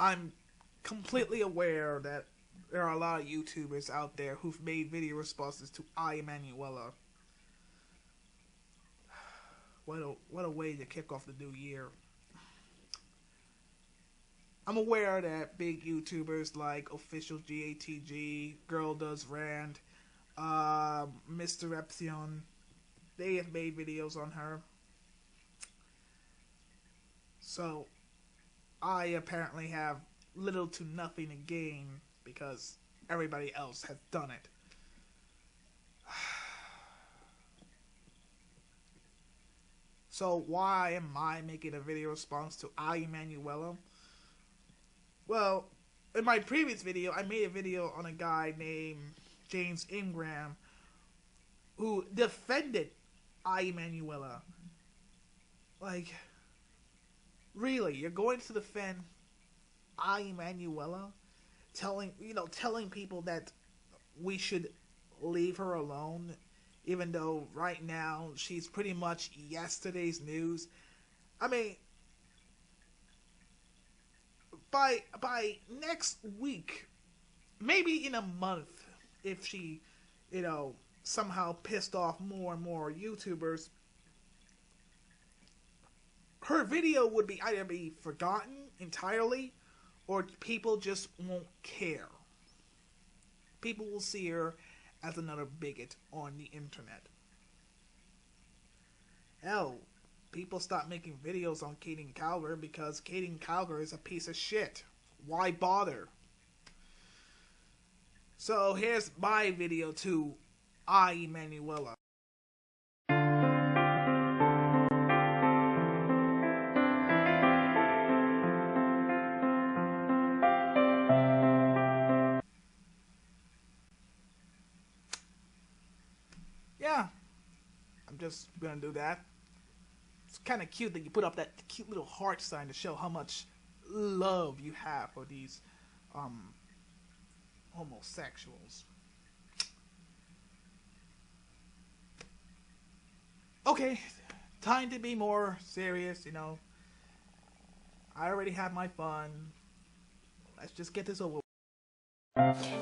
I'm completely aware that there are a lot of YouTubers out there who've made video responses to iEmanuella. What a way to kick off the new year. I'm aware that big YouTubers like Official GATG, Girl Does Rand, Mr. Epsilon, they have made videos on her. So, I apparently have little to nothing to gain because everybody else has done it. So why am I making a video response to iEmanuella? Well, in my previous video, I made a video on a guy named James Ingram who defended iEmanuella. Like, really, you're going to defend iEmanuella? Telling people that we should leave her alone, even though right now she's pretty much yesterday's news. I mean, by next week, maybe in a month, if she, somehow pissed off more and more YouTubers, her video would be either be forgotten entirely, or people just won't care. People will see her as another bigot on the internet. Hell, people stop making videos on Kaden Calgar because Kaden Calgar is a piece of shit. Why bother? So here's my video to iEmanuella. Yeah, I'm just gonna do that. It's kind of cute that you put up that cute little heart sign to show how much love you have for these homosexuals. Okay, time to be more serious, I already had my fun. Let's just get this over with.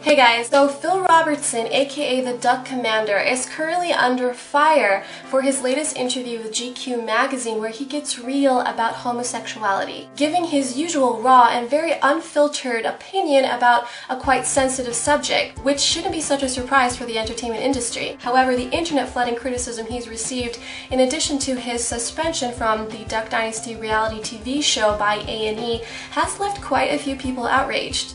Hey guys, so Phil Robertson, aka the Duck Commander, is currently under fire for his latest interview with GQ magazine where he gets real about homosexuality, giving his usual raw and very unfiltered opinion about a quite sensitive subject, which shouldn't be such a surprise for the entertainment industry. However, the internet flooding criticism he's received, in addition to his suspension from the Duck Dynasty reality TV show by A&E, has left quite a few people outraged.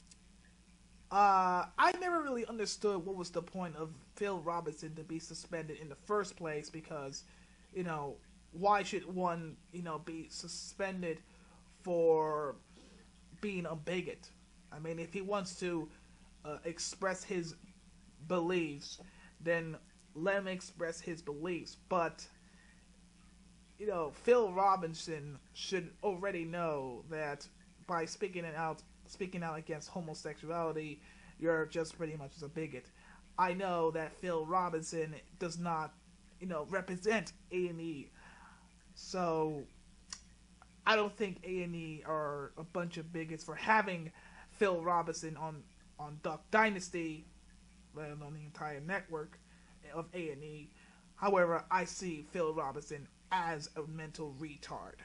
I never really understood what was the point of Phil Robertson to be suspended in the first place because, why should one, be suspended for being a bigot? I mean, if he wants to express his beliefs, then let him express his beliefs. But, Phil Robinson should already know that by speaking out against homosexuality, you're just pretty much a bigot. I know that Phil Robinson does not, represent A&E, so I don't think A&E are a bunch of bigots for having Phil Robinson on Duck Dynasty, let alone the entire network of A&E. However, I see Phil Robinson as a mental retard.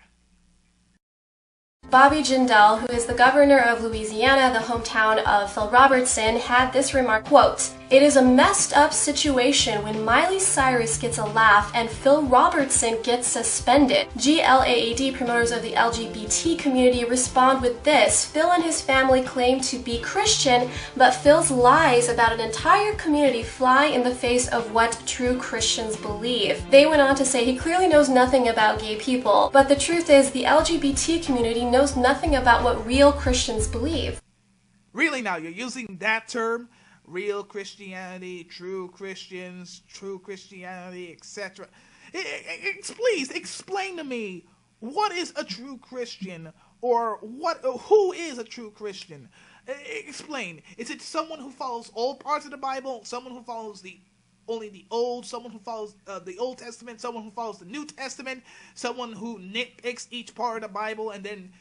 Bobby Jindal, who is the governor of Louisiana, the hometown of Phil Robertson, had this remark, quote, "It is a messed up situation when Miley Cyrus gets a laugh and Phil Robertson gets suspended. GLAAD promoters of the LGBT community respond with this. Phil and his family claim to be Christian, but Phil's lies about an entire community fly in the face of what true Christians believe." They went on to say he clearly knows nothing about gay people, but the truth is the LGBT community knows nothing about what real Christians believe. Really now, you're using that term? Real Christianity, true Christians, true Christianity, etc. Please explain to me, what is a true Christian, or who is a true Christian? Explain. Is it someone who follows all parts of the Bible, someone who follows only the Old, someone who follows the Old Testament, someone who follows the New Testament, someone who nitpicks each part of the Bible and then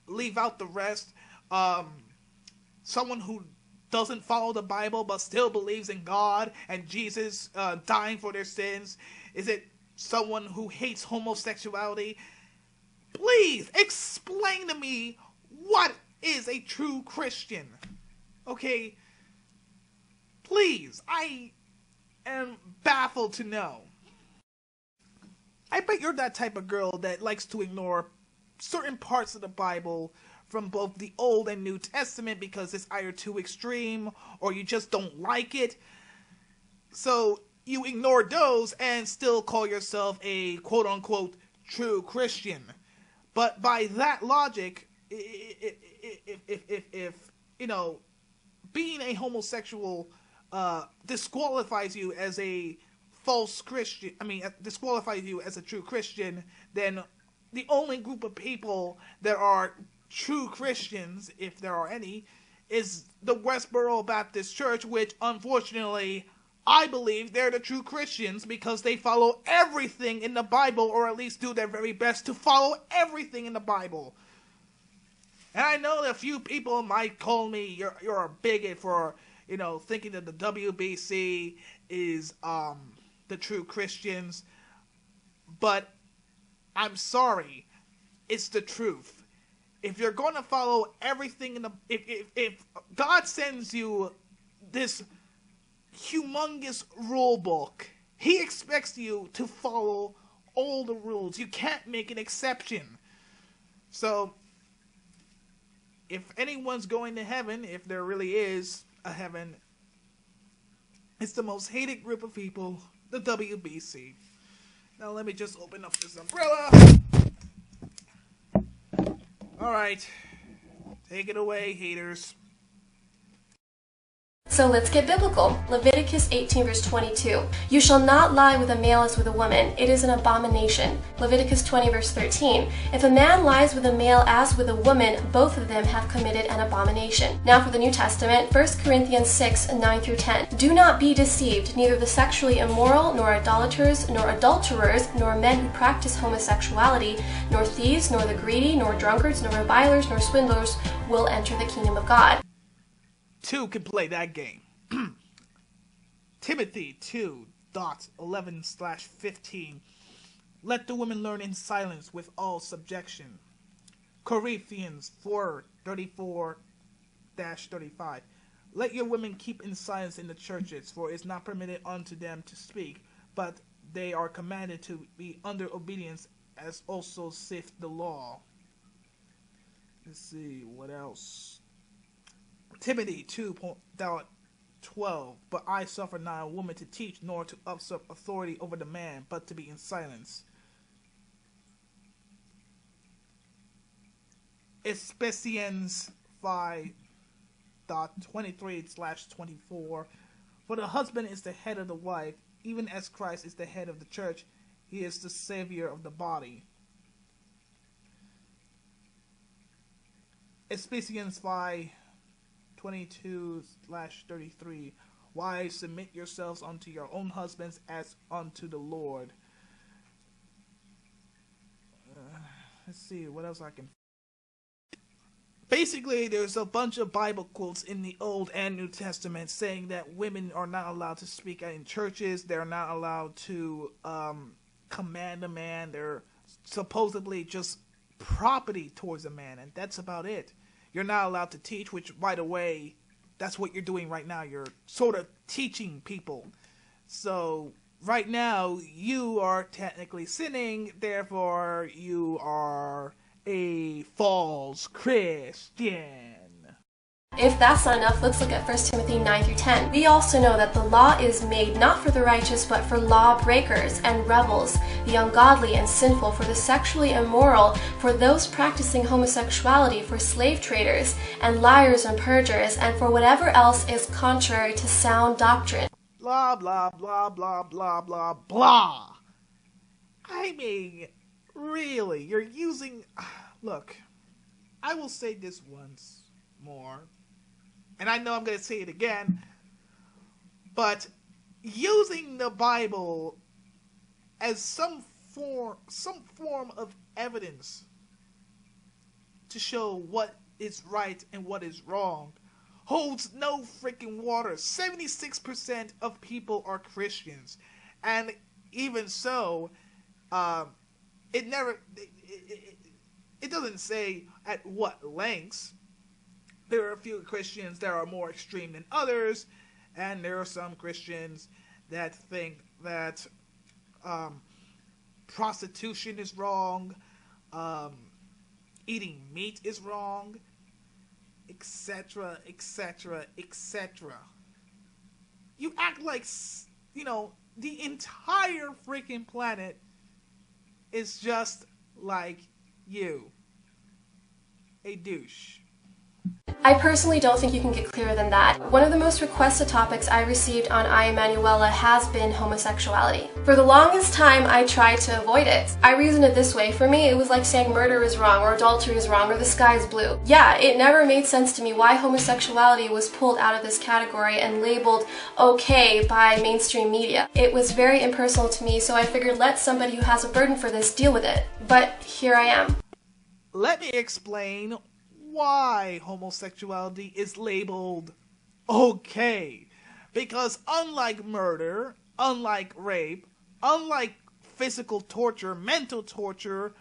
leave out the rest? someone who doesn't follow the Bible but still believes in God and Jesus dying for their sins? Is it someone who hates homosexuality? Please explain to me what is a true Christian. Okay? Please, I am baffled to know. I bet you're that type of girl that likes to ignore certain parts of the Bible from both the Old and New Testament because it's either too extreme or you just don't like it. So you ignore those and still call yourself a quote-unquote true Christian. But by that logic, if you know, being a homosexual disqualifies you as a false Christian, disqualifies you as a true Christian, then the only group of people that are true Christians, if there are any, is the Westboro Baptist Church, which unfortunately I believe they're the true Christians because they follow everything in the Bible, or at least do their very best to follow everything in the Bible. And I know that a few people might call me, you're a bigot for, you know, thinking that the WBC is the true Christians, but I'm sorry, it's the truth. If you're going to follow everything in the... If God sends you this humongous rule book, He expects you to follow all the rules. You can't make an exception. So, if anyone's going to heaven, if there really is a heaven, it's the most hated group of people, the WBC. Now let me just open up this umbrella. Alright, take it away, haters. So let's get biblical. Leviticus 18 verse 22. You shall not lie with a male as with a woman. It is an abomination. Leviticus 20 verse 13. If a man lies with a male as with a woman, both of them have committed an abomination. Now for the New Testament, 1 Corinthians 6, 9 through 10. Do not be deceived. Neither the sexually immoral, nor idolaters, nor adulterers, nor men who practice homosexuality, nor thieves, nor the greedy, nor drunkards, nor revilers, nor swindlers will enter the kingdom of God. 2 can play that game. Timothy 2:11/15. Let the women learn in silence with all subjection. Corinthians 4:34-35. Let your women keep in silence in the churches, for it is not permitted unto them to speak, but they are commanded to be under obedience, as also saith the law. Let's see, what else? Timothy 2:12. But I suffer not a woman to teach, nor to usurp authority over the man, but to be in silence. Ephesians 5:23-24. For the husband is the head of the wife, even as Christ is the head of the church. He is the Savior of the body. Ephesians 5:22-33. Wives, submit yourselves unto your own husbands as unto the Lord. Let's see what else I can. Basically, there's a bunch of Bible quotes in the Old and New Testament saying that women are not allowed to speak in churches. They're not allowed to command a man. They're supposedly just property towards a man, and that's about it. You're not allowed to teach, which, by the way, that's what you're doing right now. You're sort of teaching people. So, right now, you are technically sinning, therefore you are a false Christian. If that's not enough, let's look at 1 Timothy 9 through 10. We also know that the law is made not for the righteous, but for lawbreakers and rebels, the ungodly and sinful, for the sexually immoral, for those practicing homosexuality, for slave traders, and liars and perjurers, and for whatever else is contrary to sound doctrine. Blah, blah, blah, blah, blah, blah, blah. I mean, really, you're using... Look, I will say this once more, and I know I'm going to say it again, but using the Bible as some form of evidence to show what is right and what is wrong holds no freaking water. 76% of people are Christians, and even so, it never it doesn't say at what lengths. There are a few Christians that are more extreme than others, and there are some Christians that think that prostitution is wrong, eating meat is wrong, etc., etc., etc. You act like, the entire freaking planet is just like you. A douche. I personally don't think you can get clearer than that. One of the most requested topics I received on iEmanuella has been homosexuality. For the longest time, I tried to avoid it. I reasoned it this way. For me, it was like saying murder is wrong, or adultery is wrong, or the sky is blue. Yeah, it never made sense to me why homosexuality was pulled out of this category and labeled okay by mainstream media. It was very impersonal to me, so I figured let somebody who has a burden for this deal with it. But here I am. Let me explain why homosexuality is labeled okay. Because unlike murder, unlike rape, unlike physical torture, mental torture,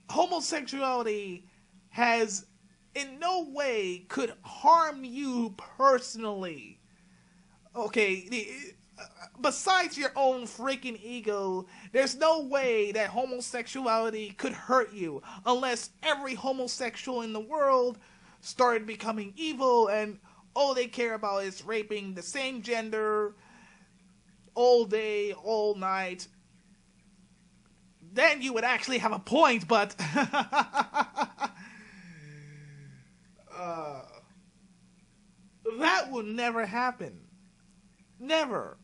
homosexuality has in no way could harm you personally. Okay, besides your own freaking ego, there's no way that homosexuality could hurt you unless every homosexual in the world started becoming evil and all they care about is raping the same gender all day, all night. Then you would actually have a point, but that would never happen. Never.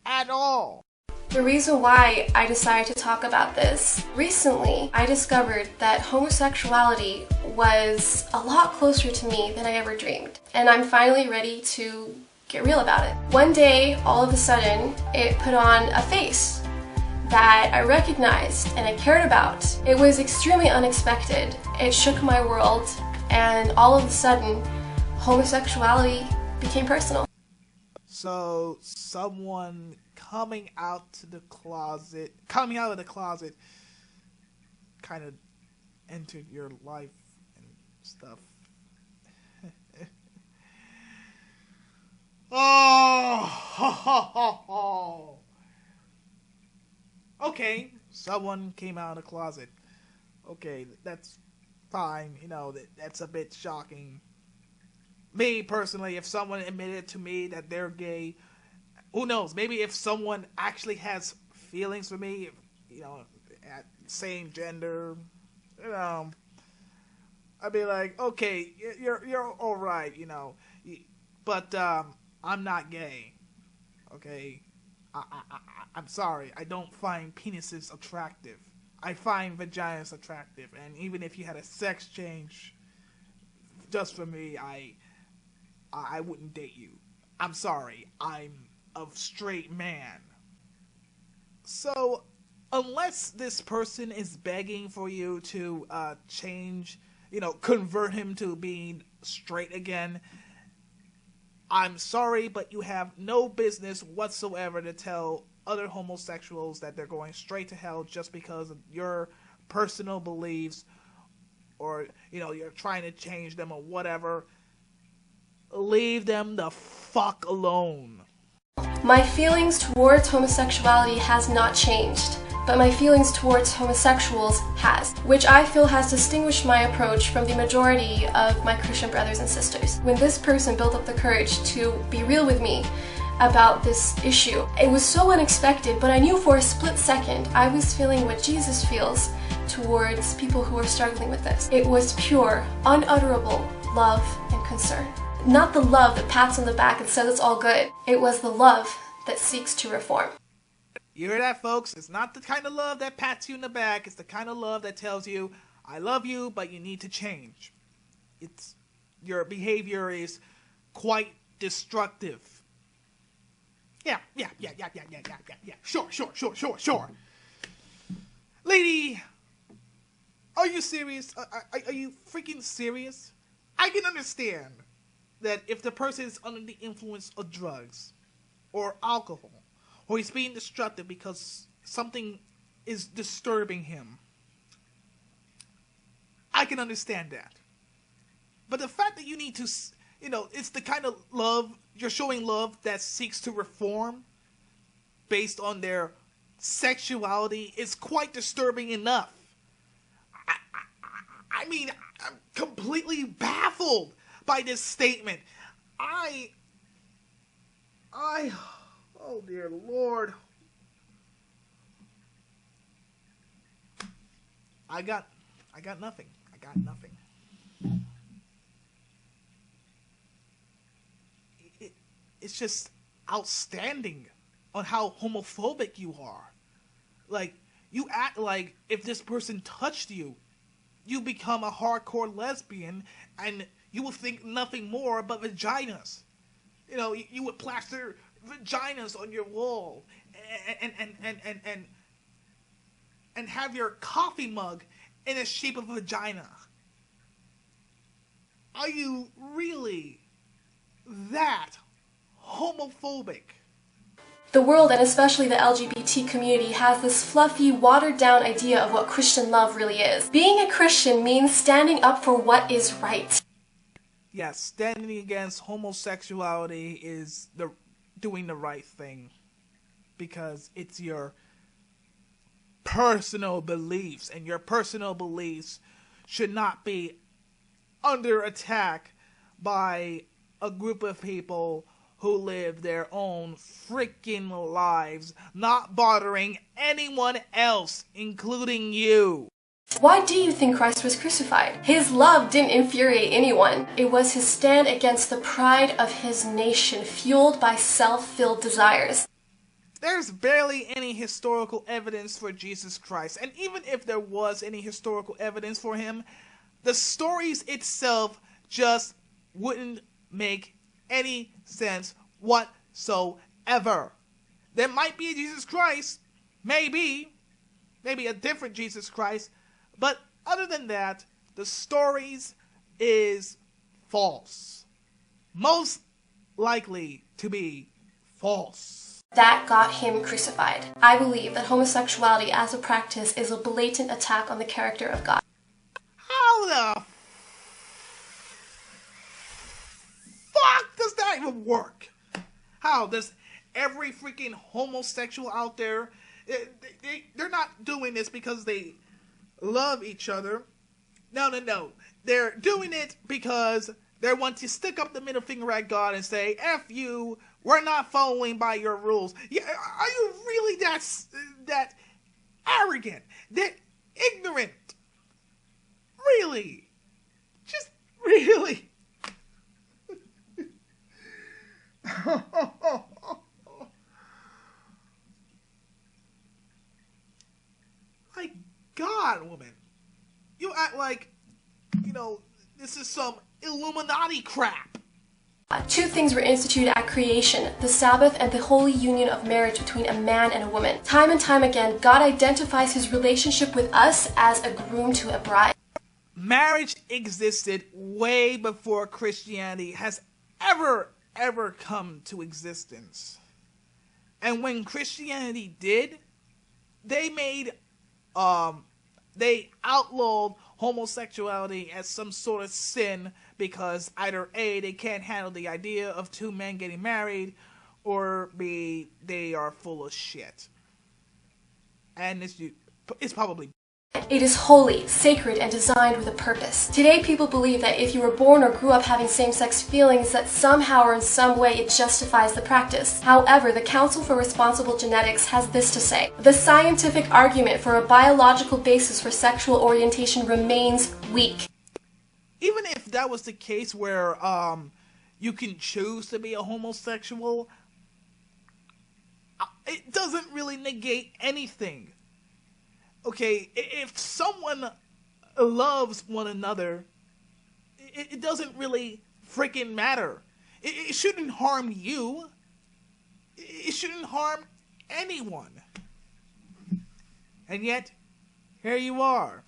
At all. The reason why I decided to talk about this, recently I discovered that homosexuality was a lot closer to me than I ever dreamed. And I'm finally ready to get real about it. One day, all of a sudden, it put on a face that I recognized and I cared about. It was extremely unexpected. It shook my world, and all of a sudden, homosexuality became personal. So someone coming out of the closet kind of entered your life and stuff. Oh, okay, someone came out of the closet. Okay, that's fine. That's a bit shocking. Me, personally, if someone admitted to me that they're gay, who knows? Maybe if someone actually has feelings for me, at same gender, I'd be like, okay, you're all right, but I'm not gay, okay? I'm sorry, I don't find penises attractive. I find vaginas attractive, and even if you had a sex change, just for me, I wouldn't date you. I'm sorry. I'm a straight man. So, unless this person is begging for you to change, convert him to being straight again, I'm sorry, but you have no business whatsoever to tell other homosexuals that they're going straight to hell just because of your personal beliefs, or, you're trying to change them or whatever. Leave them the fuck alone. My feelings towards homosexuality has not changed, but my feelings towards homosexuals has, which I feel has distinguished my approach from the majority of my Christian brothers and sisters. When this person built up the courage to be real with me about this issue, it was so unexpected, but I knew for a split second I was feeling what Jesus feels towards people who are struggling with this. It was pure, unutterable love and concern. Not the love that pats on the back and says it's all good. It was the love that seeks to reform. You hear that, folks? It's not the kind of love that pats you in the back. It's the kind of love that tells you, I love you, but you need to change. Your behavior is quite destructive. Yeah. Sure. Lady, Are you serious? Are you freaking serious? I can understand that if the person is under the influence of drugs or alcohol, or he's being destructive because something is disturbing him, I can understand that. But the fact that you need to, it's the kind of love, you're showing love that seeks to reform based on their sexuality is quite disturbing enough. I mean, I'm completely baffled by this statement. Oh dear Lord. I got nothing. I got nothing. It's just outstanding on how homophobic you are. Like, you act like if this person touched you, you become a hardcore lesbian and you will think nothing more but vaginas. You would plaster vaginas on your wall and have your coffee mug in the shape of a vagina. Are you really that homophobic? The world, and especially the LGBT community, has this fluffy, watered-down idea of what Christian love really is. Being a Christian means standing up for what is right. Yes, standing against homosexuality is doing the right thing. Because it's your personal beliefs, and your personal beliefs should not be under attack by a group of people who live their own freaking lives, not bothering anyone else, including you. Why do you think Christ was crucified? His love didn't infuriate anyone. It was his stand against the pride of his nation, fueled by self-filled desires. There's barely any historical evidence for Jesus Christ, and even if there was any historical evidence for him, the stories itself just wouldn't make any sense whatsoever. There might be a Jesus Christ, maybe a different Jesus Christ, but other than that, the stories is false. Most likely to be false. That got him crucified. I believe that homosexuality as a practice is a blatant attack on the character of God. How the fuck does that even work? How does every freaking homosexual out there, they're not doing this because they love each other. No. They're doing it because they want to stick up the middle finger at God and say, F you, we're not following by your rules. Yeah, are you really that arrogant, that ignorant? Really? Just really? My God, woman. You act like, this is some Illuminati crap. Two things were instituted at creation: the Sabbath and the holy union of marriage between a man and a woman. Time and time again, God identifies his relationship with us as a groom to a bride. Marriage existed way before Christianity has ever come to existence. And when Christianity did, they outlawed homosexuality as some sort of sin because either A, they can't handle the idea of two men getting married, or B, they are full of shit. And it's probably... It is holy, sacred, and designed with a purpose. Today, people believe that if you were born or grew up having same-sex feelings, that somehow or in some way it justifies the practice. However, the Council for Responsible Genetics has this to say: the scientific argument for a biological basis for sexual orientation remains weak. Even if that was the case where you can choose to be a homosexual, it doesn't really negate anything. Okay, if someone loves one another, it doesn't really freaking matter. It shouldn't harm you. It shouldn't harm anyone. And yet, here you are,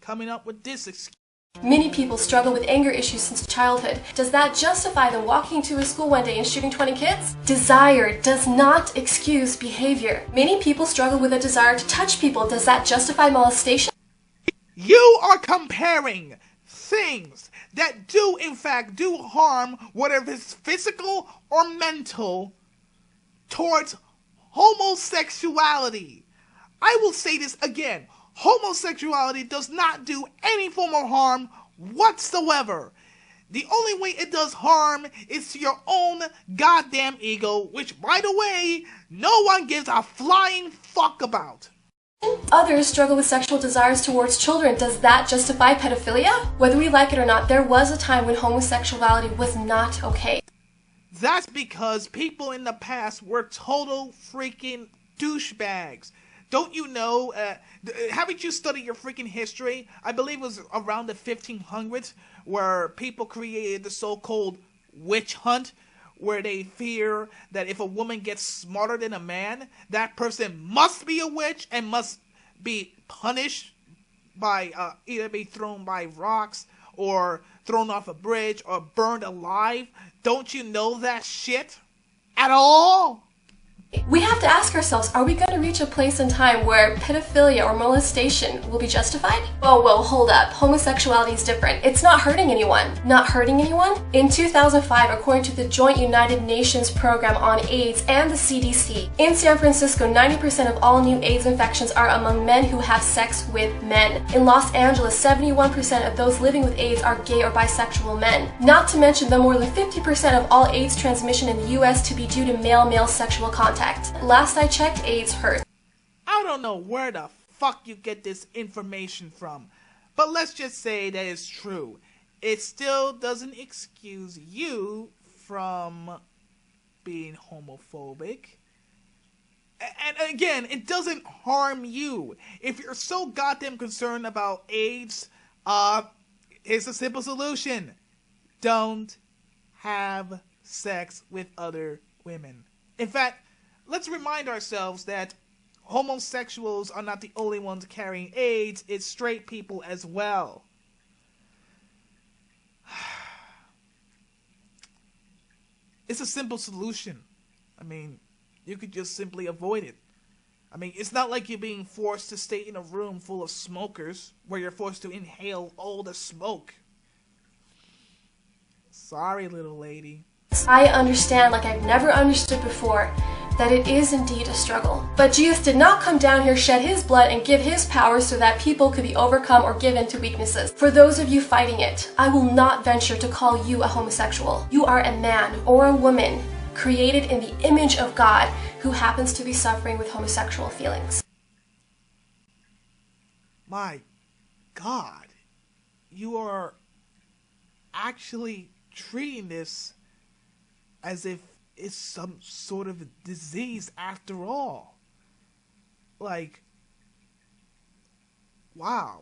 coming up with this excuse. Many people struggle with anger issues since childhood. Does that justify them walking into a school one day and shooting 20 kids? Desire does not excuse behavior. Many people struggle with a desire to touch people. Does that justify molestation? You are comparing things that do in fact do harm, whether it's physical or mental, towards homosexuality. I will say this again. Homosexuality does not do any form of harm whatsoever. The only way it does harm is to your own goddamn ego, which, by the way, no one gives a flying fuck about. Others struggle with sexual desires towards children. Does that justify pedophilia? Whether we like it or not, there was a time when homosexuality was not okay. That's because people in the past were total freaking douchebags. Don't you know, haven't you studied your freaking history? I believe it was around the 1500s where people created the so-called witch hunt, where they fear that if a woman gets smarter than a man, that person must be a witch and must be punished by either be thrown by rocks or thrown off a bridge or burned alive. Don't you know that shit at all? We have to ask ourselves, are we going to reach a place in time where pedophilia or molestation will be justified? Whoa, hold up. Homosexuality is different. It's not hurting anyone. Not hurting anyone? In 2005, according to the Joint United Nations Program on AIDS and the CDC, in San Francisco, 90% of all new AIDS infections are among men who have sex with men. In Los Angeles, 71% of those living with AIDS are gay or bisexual men. Not to mention the more than 50% of all AIDS transmission in the US to be due to male-male sexual contact. Last I checked, AIDS hurt. I don't know where the fuck you get this information from, but let's just say that it's true. It still doesn't excuse you from being homophobic. And again, it doesn't harm you. If you're so goddamn concerned about AIDS, here's a simple solution. Don't have sex with other women. In fact, let's remind ourselves that homosexuals are not the only ones carrying AIDS. It's straight people as well. It's a simple solution. I mean, you could just simply avoid it. I mean, it's not like you're being forced to stay in a room full of smokers where you're forced to inhale all the smoke. Sorry, little lady. I understand, like I've never understood before, that it is indeed a struggle. But Jesus did not come down here, shed his blood, and give his power so that people could be overcome or given to weaknesses. For those of you fighting it, I will not venture to call you a homosexual. You are a man or a woman created in the image of God who happens to be suffering with homosexual feelings. My God, you are actually treating this as if it's some sort of a disease after all. Like, wow.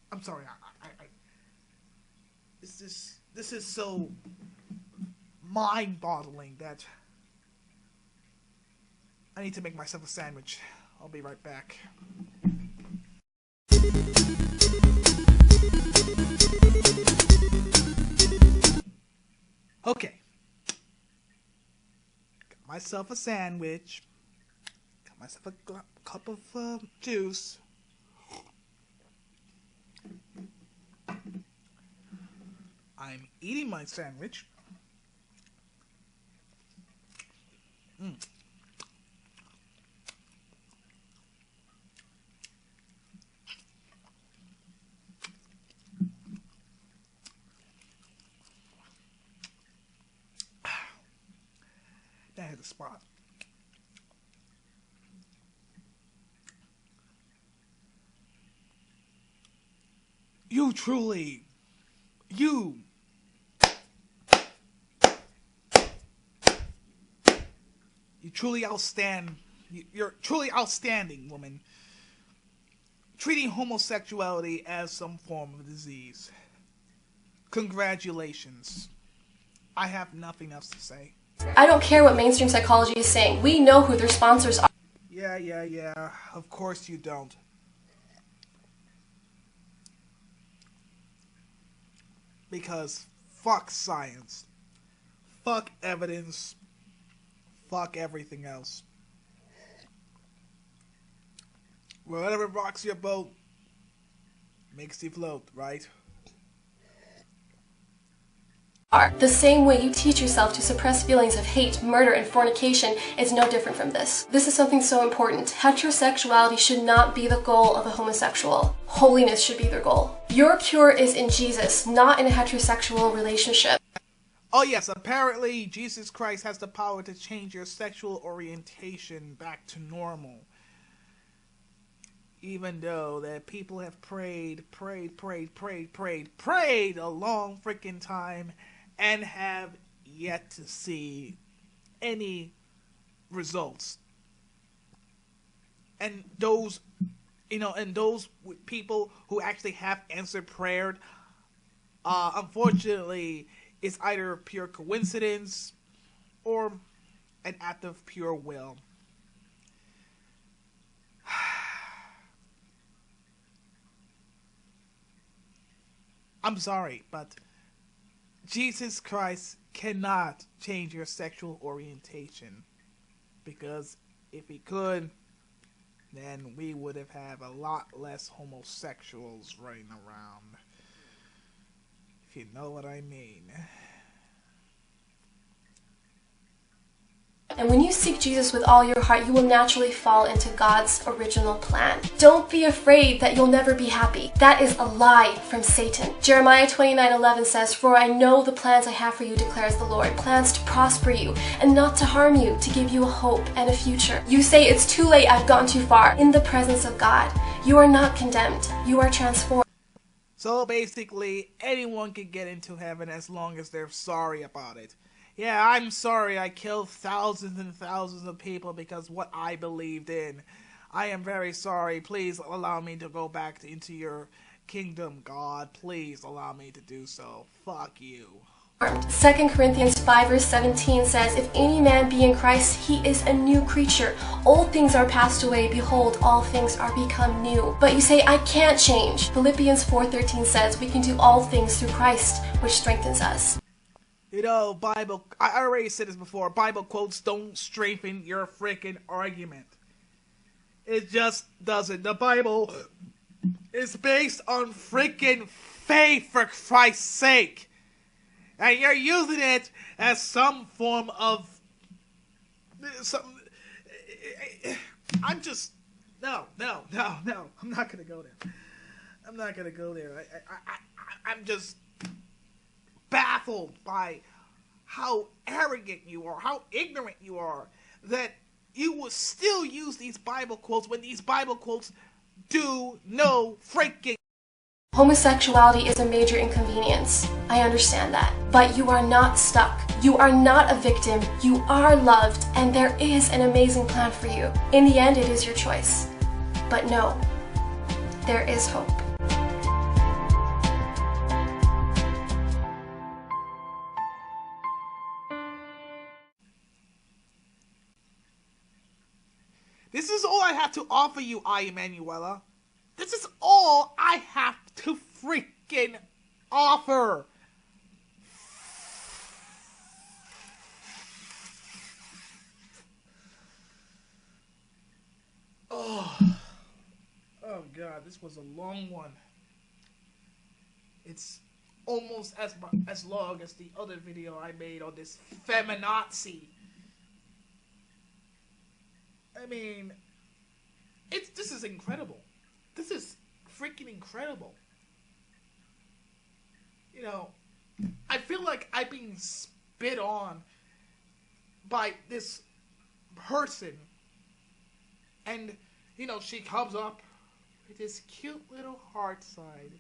I'm sorry, this is so mind-boggling that I need to make myself a sandwich. I'll be right back. Okay. Got myself a sandwich. Got myself a cup of juice. I'm eating my sandwich. That has a spot. You truly, you truly outstand. You're truly outstanding, woman. Treating homosexuality as some form of disease. Congratulations. I have nothing else to say. I don't care what mainstream psychology is saying. We know who their sponsors are. Yeah. Of course you don't. Because fuck science. Fuck evidence. Fuck everything else. Whatever rocks your boat makes you float, right? The same way you teach yourself to suppress feelings of hate, murder, and fornication is no different from this. This is something so important. Heterosexuality should not be the goal of a homosexual. Holiness should be their goal. Your cure is in Jesus, not in a heterosexual relationship. Oh yes, apparently Jesus Christ has the power to change your sexual orientation back to normal. Even though that people have prayed a long freaking time and have yet to see any results. And those, people who actually have answered prayer, unfortunately, it's either pure coincidence or an act of pure will. I'm sorry, but Jesus Christ cannot change your sexual orientation. Because if he could, then we would have had a lot less homosexuals running around. If you know what I mean. And when you seek Jesus with all your heart, you will naturally fall into God's original plan. Don't be afraid that you'll never be happy. That is a lie from Satan. Jeremiah 29:11 says, "For I know the plans I have for you, declares the Lord, plans to prosper you and not to harm you, to give you a hope and a future." You say, "It's too late, I've gone too far." In the presence of God, you are not condemned. You are transformed. So basically, anyone can get into heaven as long as they're sorry about it. Yeah, I'm sorry I killed thousands and thousands of people because what I believed in. I am very sorry. Please allow me to go back into your kingdom, God. Please allow me to do so. Fuck you. 2 Corinthians 5:17 says, "If any man be in Christ, he is a new creature. Old things are passed away. Behold, all things are become new." But you say, "I can't change." Philippians 4:13 says, "We can do all things through Christ, which strengthens us." Bible, I already said this before, Bible quotes don't strengthen your freaking argument. It just doesn't. The Bible is based on freaking faith, for Christ's sake. And you're using it as some form of... I'm just... No. I'm not going to go there. I'm just baffled by how arrogant you are, how ignorant you are, that you will still use these Bible quotes when these Bible quotes do no freaking... Homosexuality is a major inconvenience. I understand that. But you are not stuck. You are not a victim. You are loved, and there is an amazing plan for you. In the end, it is your choice. But no, there is hope. This is all I have to offer you, iEmanuella. This is all I have to freaking offer. Oh God, this was a long one. It's almost as long as the other video I made on this feminazi. I mean, this is incredible. This is freaking incredible. I feel like I'm being spit on by this person. And, she comes up with this cute little heart sign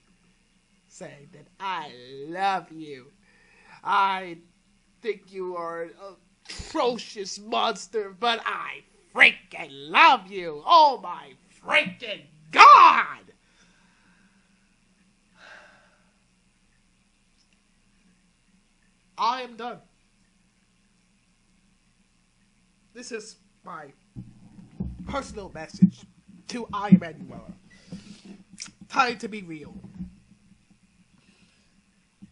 saying that I love you. I think you are an atrocious monster, but I freaking love you. Oh my freaking God! I am done. This is my personal message to iEmanuella. Time to be real.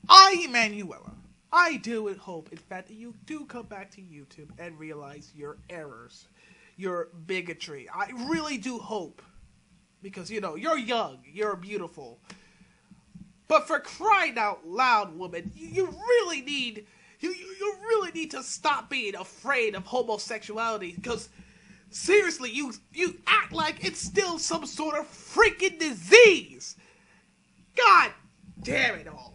iEmanuella, I do hope, in fact, that you do come back to YouTube and realize your errors, your bigotry. I really do hope. Because, you know, you're young, you're beautiful. But for crying out loud, woman, you really need... You really need to stop being afraid of homosexuality, because seriously, you act like it's still some sort of freaking disease. God damn it all.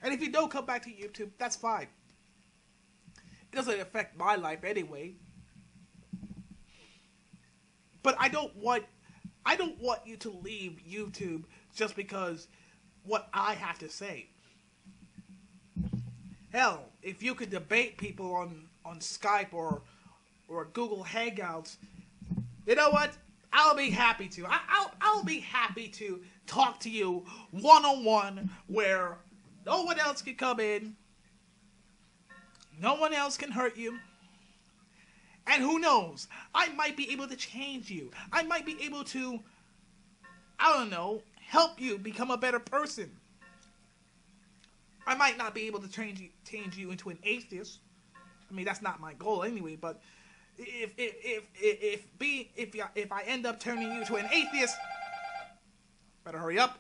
And if you don't come back to YouTube, that's fine. It doesn't affect my life anyway. But I don't want you to leave YouTube just because what I have to say. Hell, if you could debate people on Skype or Google Hangouts, you know what? I'll be happy to. I'll be happy to talk to you one-on-one where no one else can come in. No one else can hurt you. And who knows? I might be able to change you. I might be able to, I don't know, help you become a better person. I might not be able to change you into an atheist. I mean, that's not my goal anyway. But if I end up turning you to an atheist, better hurry up.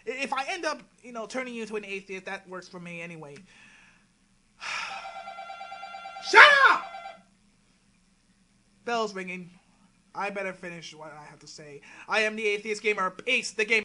If I end up, you know, turning you into an atheist, that works for me anyway. Shut up! Bell's ringing. I better finish what I have to say. I am the Atheist Gamer. Peace. The game.